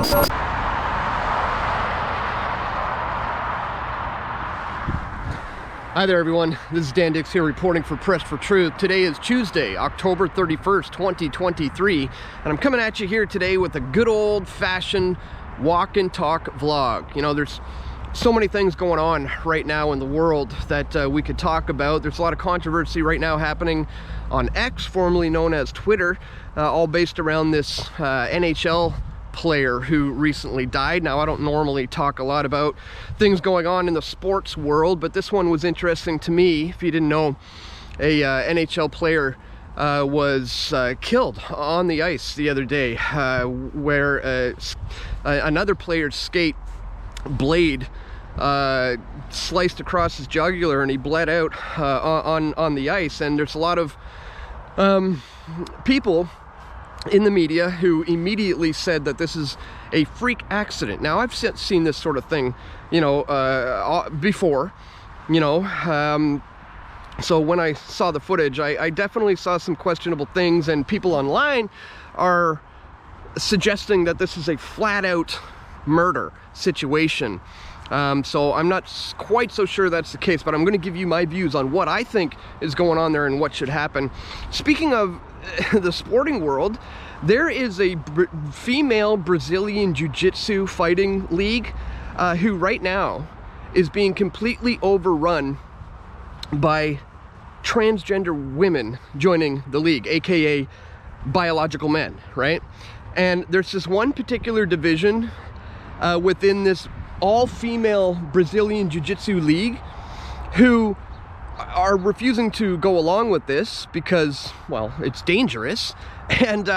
Hi there everyone, this is Dan Dicks here reporting for Press for Truth. Today is Tuesday, October 31st, 2023, and I'm coming at you here today with a good old-fashioned walk and talk vlog. You know, there's so many things going on right now in the world that we could talk about. There's a lot of controversy right now happening on X, formerly known as Twitter, all based around this NHL player who recently died. Now, I don't normally talk a lot about things going on in the sports world, but this one was interesting to me. If you didn't know, a NHL player was killed on the ice the other day, where another player's skate blade sliced across his jugular and he bled out on the ice. And there's a lot of people in the media who immediately said that this is a freak accident. Now, I've seen this sort of thing, you know, before, you know, so when I saw the footage, I definitely saw some questionable things, and people online are suggesting that this is a flat-out murder situation. So I'm not quite so sure that's the case, but I'm going to give you my views on what I think is going on there and what should happen. Speaking of the sporting world, there is a female Brazilian Jiu Jitsu fighting league who right now is being completely overrun by transgender women joining the league, aka biological men, right? And there's this one particular division within this all-female Brazilian Jiu Jitsu league who are refusing to go along with this because, well, it's dangerous, and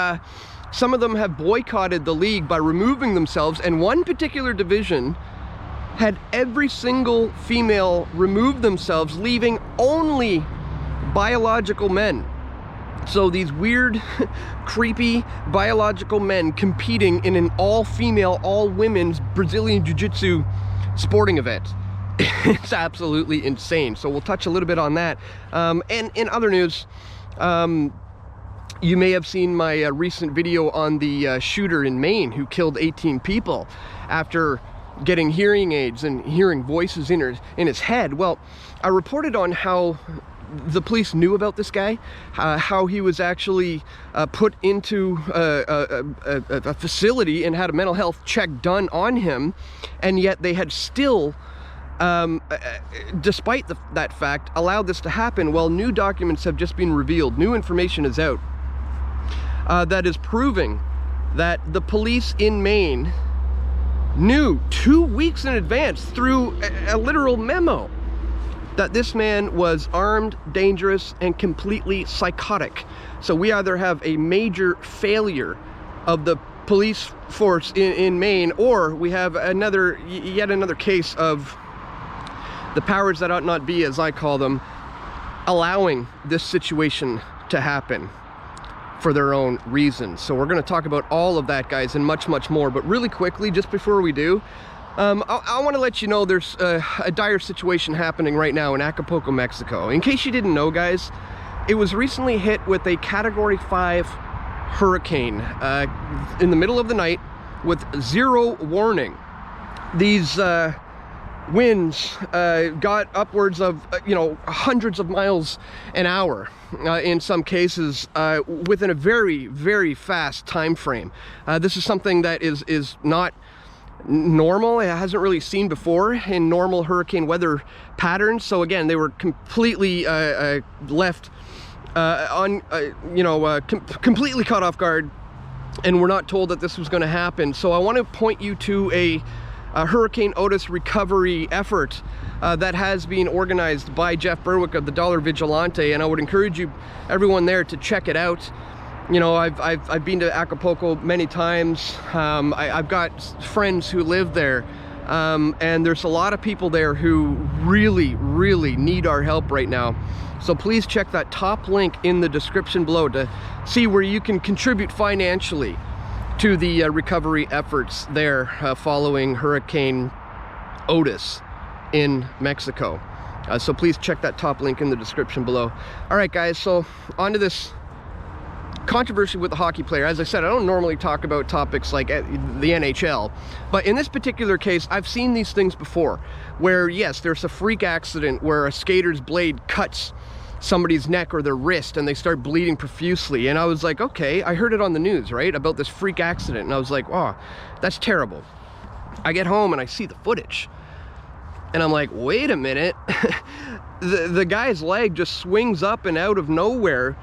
some of them have boycotted the league by removing themselves, and one particular division had every single female remove themselves, leaving only biological men. So these weird, creepy biological men competing in an all-female, all-women's Brazilian Jiu-Jitsu sporting event. It's absolutely insane. So we'll touch a little bit on that. And in other news, you may have seen my recent video on the shooter in Maine who killed 18 people after getting hearing aids and hearing voices in his head. Well, I reported on how the police knew about this guy, how he was actually put into a facility and had a mental health check done on him, and yet they had still, despite that fact, allowed this to happen. Well, new documents have just been revealed. New information is out that is proving that the police in Maine knew 2 weeks in advance through a literal memo that this man was armed, dangerous, and completely psychotic. So we either have a major failure of the police force in Maine, or we have yet another case of the powers that ought not be, as I call them, allowing this situation to happen for their own reasons. So we're going to talk about all of that, guys, and much, much more. But really quickly, just before we do, I want to let you know there's a dire situation happening right now in Acapulco, Mexico. In case you didn't know, guys, it was recently hit with a Category 5 hurricane in the middle of the night with zero warning. These winds got upwards of, you know, hundreds of miles an hour in some cases within a very, very fast time frame. This is something that is not normal. It hasn't really seen before in normal hurricane weather patterns. So again, they were completely left completely caught off guard, and we're not told that this was going to happen. So I want to point you to a Hurricane Otis recovery effort that has been organized by Jeff Berwick of the Dollar Vigilante, and I would encourage you, everyone there, to check it out. You know, I've been to Acapulco many times. I've got friends who live there, and there's a lot of people there who really, really need our help right now. So please check that top link in the description below to see where you can contribute financially to the recovery efforts there following Hurricane Otis in Mexico. So please check that top link in the description below. All right, guys, so on to this controversy with the hockey player. As I said, I don't normally talk about topics like the NHL, but in this particular case, I've seen these things before, where yes, there's a freak accident where a skater's blade cuts somebody's neck or their wrist and they start bleeding profusely. And I was like, okay, I heard it on the news, right, about this freak accident, and I was like, oh, that's terrible. I get home and I see the footage, and I'm like, wait a minute. the guy's leg just swings up and out of nowhere,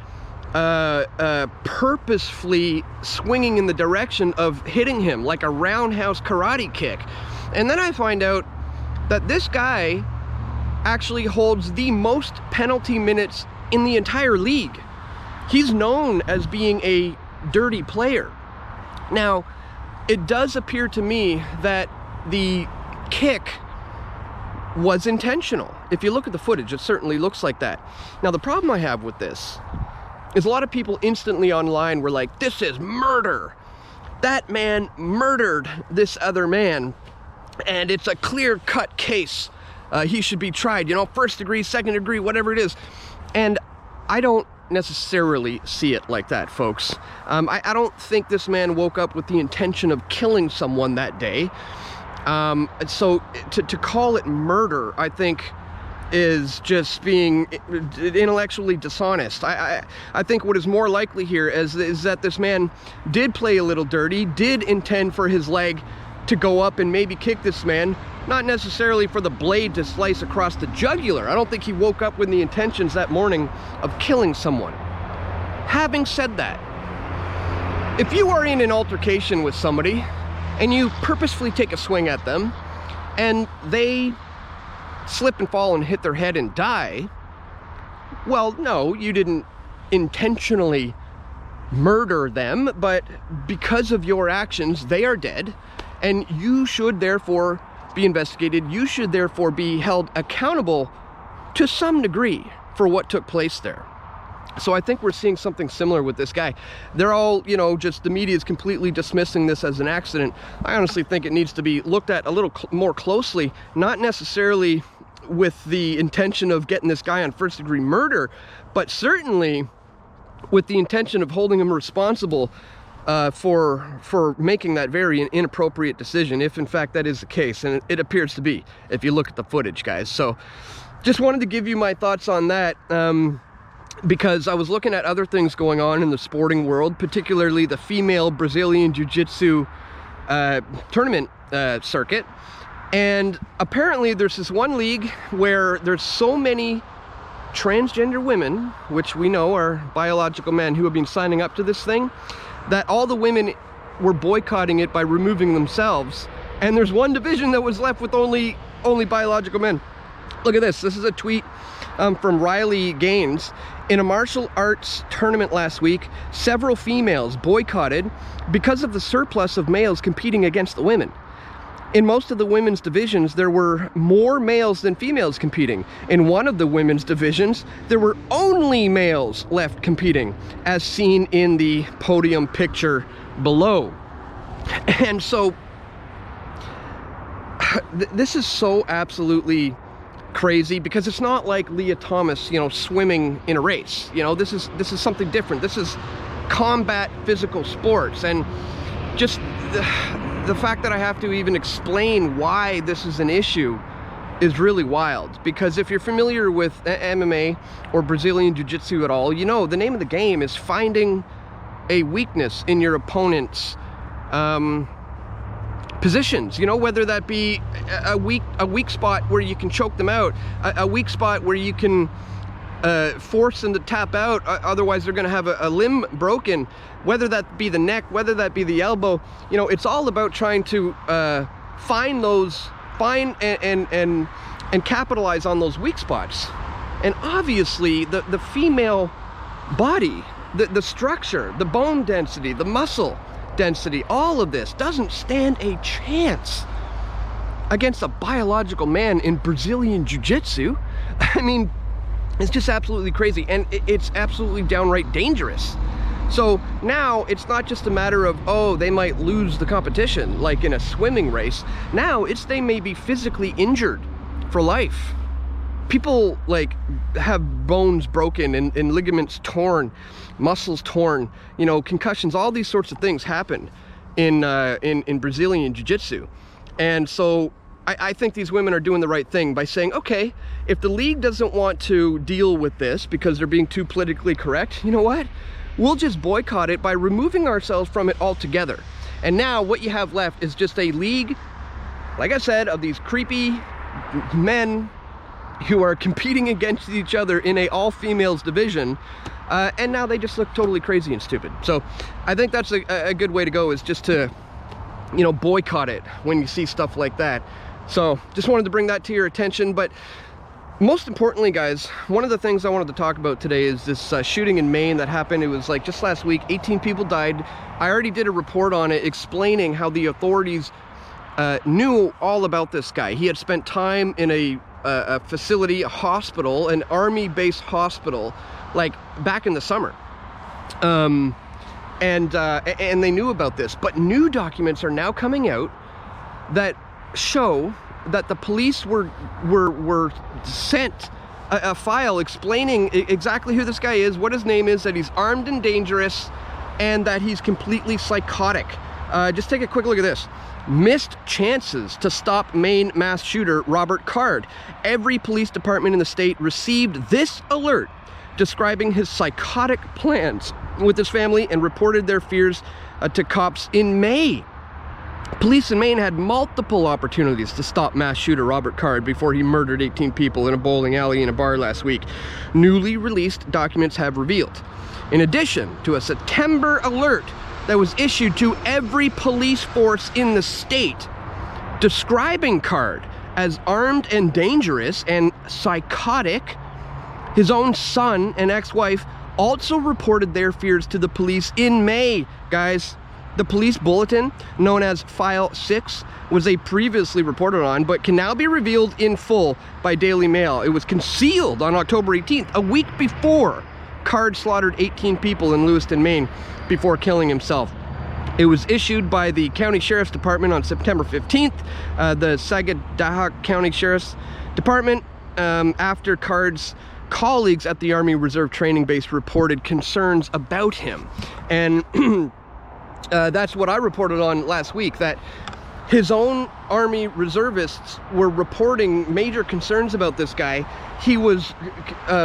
purposefully swinging in the direction of hitting him like a roundhouse karate kick. And then I find out that this guy actually holds the most penalty minutes in the entire league. He's known as being a dirty player. Now, it does appear to me that the kick was intentional. If you look at the footage, it certainly looks like that. Now, the problem I have with this is a lot of people instantly online were like, this is murder. That man murdered this other man, and it's a clear-cut case. He should be tried, you know, 1st degree, 2nd degree, whatever it is. And I don't necessarily see it like that, folks. I don't think this man woke up with the intention of killing someone that day. So to call it murder, I think, is just being intellectually dishonest. I think what is more likely here is that this man did play a little dirty, did intend for his leg to go up and maybe kick this man, not necessarily for the blade to slice across the jugular. I don't think he woke up with the intentions that morning of killing someone. Having said that, if you are in an altercation with somebody and you purposefully take a swing at them and they slip and fall and hit their head and die, well, no, you didn't intentionally murder them, but because of your actions, they are dead, and you should therefore be investigated. You should therefore be held accountable to some degree for what took place there. So I think we're seeing something similar with this guy. They're all, you know, just the media is completely dismissing this as an accident. I honestly think it needs to be looked at a little more closely, not necessarily with the intention of getting this guy on 1st degree murder, but certainly with the intention of holding him responsible for making that very inappropriate decision, if in fact that is the case, and it appears to be, if you look at the footage, guys. So just wanted to give you my thoughts on that, because I was looking at other things going on in the sporting world, particularly the female Brazilian Jiu Jitsu tournament circuit. And apparently there's this one league where there's so many transgender women, which we know are biological men, who have been signing up to this thing, that all the women were boycotting it by removing themselves. And there's one division that was left with only biological men. Look at this. This is a tweet from Riley Gaines. In a martial arts tournament last week, several females boycotted because of the surplus of males competing against the women. In most of the women's divisions, there were more males than females competing. In one of the women's divisions, there were only males left competing, as seen in the podium picture below. And so, this is so absolutely crazy, because it's not like Leah Thomas, you know, swimming in a race. You know, this is something different. This is combat physical sports, and just the fact that I have to even explain why this is an issue is really wild. Because if you're familiar with MMA or Brazilian Jiu Jitsu at all, you know the name of the game is finding a weakness in your opponent's positions. You know, whether that be a weak spot where you can choke them out, a weak spot where you can force them to tap out, otherwise they're going to have a limb broken, whether that be the neck, whether that be the elbow. You know, it's all about trying to find and capitalize on those weak spots. And obviously the female body, the structure, the bone density, the muscle density, all of this doesn't stand a chance against a biological man in Brazilian Jiu Jitsu. I mean, it's just absolutely crazy, and it's absolutely downright dangerous. So now it's not just a matter of, oh, they might lose the competition like in a swimming race. Now it's they may be physically injured for life. people like have bones broken and ligaments torn, muscles torn, you know, concussions, all these sorts of things happen in Brazilian Jiu Jitsu. And so I think these women are doing the right thing by saying, okay, if the league doesn't want to deal with this because they're being too politically correct, you know what? We'll just boycott it by removing ourselves from it altogether. And now what you have left is just a league, like I said, of these creepy men who are competing against each other in a all-females division, and now they just look totally crazy and stupid. So I think that's a good way to go, is just to, you know, boycott it when you see stuff like that. So just wanted to bring that to your attention. But most importantly, guys, one of the things I wanted to talk about today is this shooting in Maine that happened. It was like just last week. 18 people died. I already did a report on it explaining how the authorities knew all about this guy. He had spent time in a facility, a hospital, an army-based hospital, like back in the summer. And they knew about this, but new documents are now coming out that show that the police were sent a file explaining exactly who this guy is, what his name is, that he's armed and dangerous, and that he's completely psychotic. Just take a quick look at this. Missed chances to stop Maine mass shooter Robert Card. Every police department in the state received this alert describing his psychotic plans with his family and reported their fears to cops in May. Police in Maine had multiple opportunities to stop mass shooter Robert Card before he murdered 18 people in a bowling alley in a bar last week. Newly released documents have revealed. In addition to a September alert that was issued to every police force in the state describing Card as armed and dangerous and psychotic, his own son and ex-wife also reported their fears to the police in May. Guys, the police bulletin, known as File 6, was a previously reported on, but can now be revealed in full by Daily Mail. It was concealed on October 18th, a week before Card slaughtered 18 people in Lewiston, Maine, before killing himself. It was issued by the County Sheriff's Department on September 15th, the Sagadahoc County Sheriff's Department, after Card's colleagues at the Army Reserve Training Base reported concerns about him. And that's what I reported on last week, that his own Army reservists were reporting major concerns about this guy. He was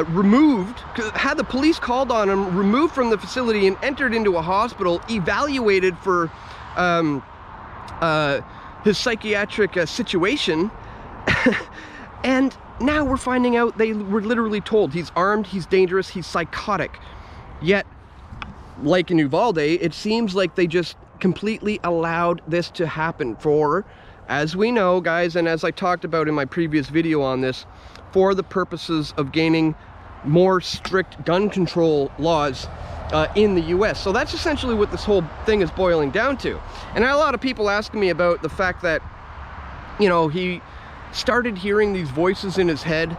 removed, had the police called on him, removed from the facility and entered into a hospital, evaluated for his psychiatric situation. And now we're finding out they were literally told he's armed, he's dangerous, he's psychotic. Yet, like in Uvalde, it seems like they just completely allowed this to happen for, as we know, guys, and as I talked about in my previous video on this, for the purposes of gaining more strict gun control laws in the US. So that's essentially what this whole thing is boiling down to. And I had a lot of people asking me about the fact that, you know, he started hearing these voices in his head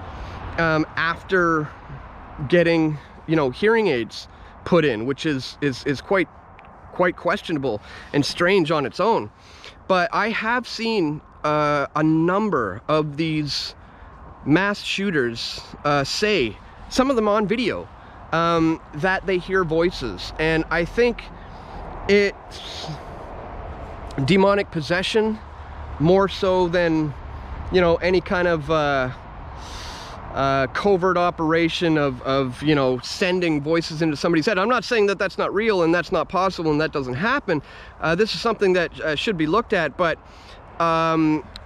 after getting, you know, hearing aids put in, which is quite questionable and strange on its own. But I have seen a number of these mass shooters say, some of them on video, that they hear voices. And I think it's demonic possession more so than, you know, any kind of covert operation of you know, sending voices into somebody's head. I'm not saying that that's not real and that's not possible and that doesn't happen. This is something that should be looked at, but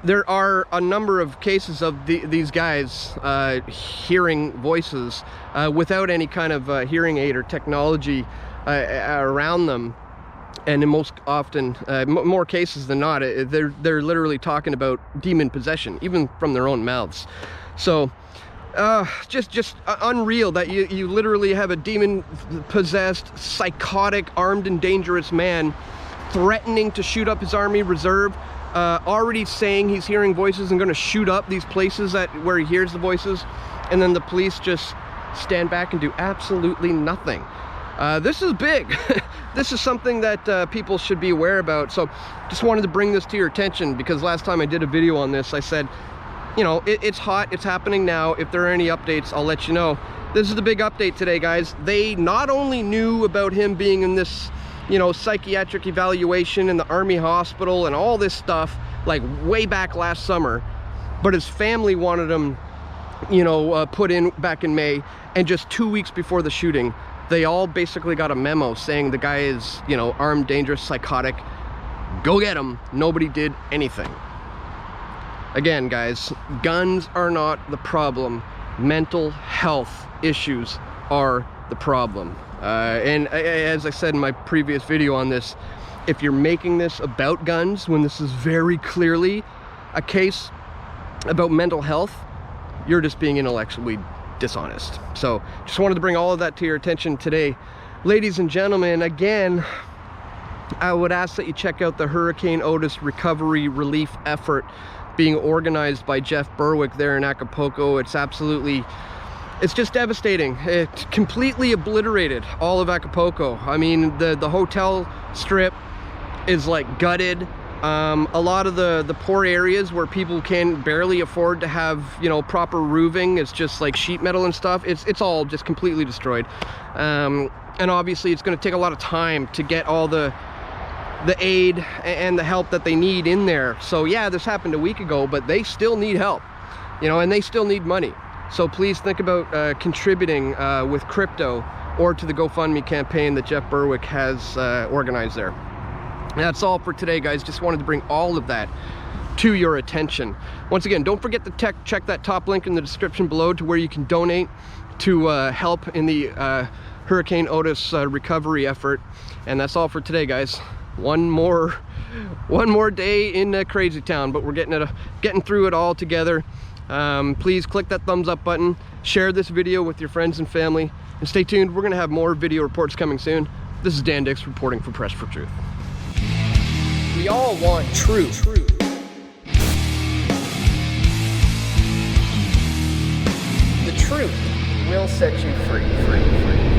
there are a number of cases of these guys hearing voices without any kind of hearing aid or technology around them. And in most often, more cases than not, they're literally talking about demon possession, even from their own mouths. So just unreal that you literally have a demon-possessed, psychotic, armed and dangerous man threatening to shoot up his Army Reserve, already saying he's hearing voices and going to shoot up these places where he hears the voices, and then the police just stand back and do absolutely nothing. This is big. This is something that people should be aware about. So just wanted to bring this to your attention, because last time I did a video on this, I said, you know, it's hot, it's happening now. If there are any updates, I'll let you know. This is the big update today, guys. They not only knew about him being in this, you know, psychiatric evaluation in the Army hospital and all this stuff, like way back last summer, but his family wanted him, you know, put in back in May, and just 2 weeks before the shooting, they all basically got a memo saying the guy is, you know, armed, dangerous, psychotic, go get him. Nobody did anything. Again, guys, guns are not the problem. Mental health issues are the problem. And as I said in my previous video on this, if you're making this about guns when this is very clearly a case about mental health, you're just being intellectually dishonest. So just wanted to bring all of that to your attention today. Ladies and gentlemen, again, I would ask that you check out the Hurricane Otis recovery relief effort being organized by Jeff Berwick there in Acapulco. It's just devastating. It completely obliterated all of Acapulco. I mean, the hotel strip is like gutted. A lot of the poor areas where people can barely afford to have, you know, proper roofing, it's just like sheet metal and stuff, it's all just completely destroyed. And obviously it's going to take a lot of time to get all the aid and the help that they need in there. So yeah, this happened a week ago, but they still need help, you know, and they still need money. So please think about contributing with crypto or to the GoFundMe campaign that Jeff Berwick has organized there. And that's all for today, guys. Just wanted to bring all of that to your attention. Once again, don't forget to check that top link in the description below to where you can donate to help in the Hurricane Otis recovery effort. And that's all for today, guys. One more day in CrazyTown, but we're getting through it all together. Please click that thumbs up button, share this video with your friends and family, and stay tuned. We're gonna have more video reports coming soon. This is Dan Dicks reporting for Press for Truth. We all want truth. The truth will set you free.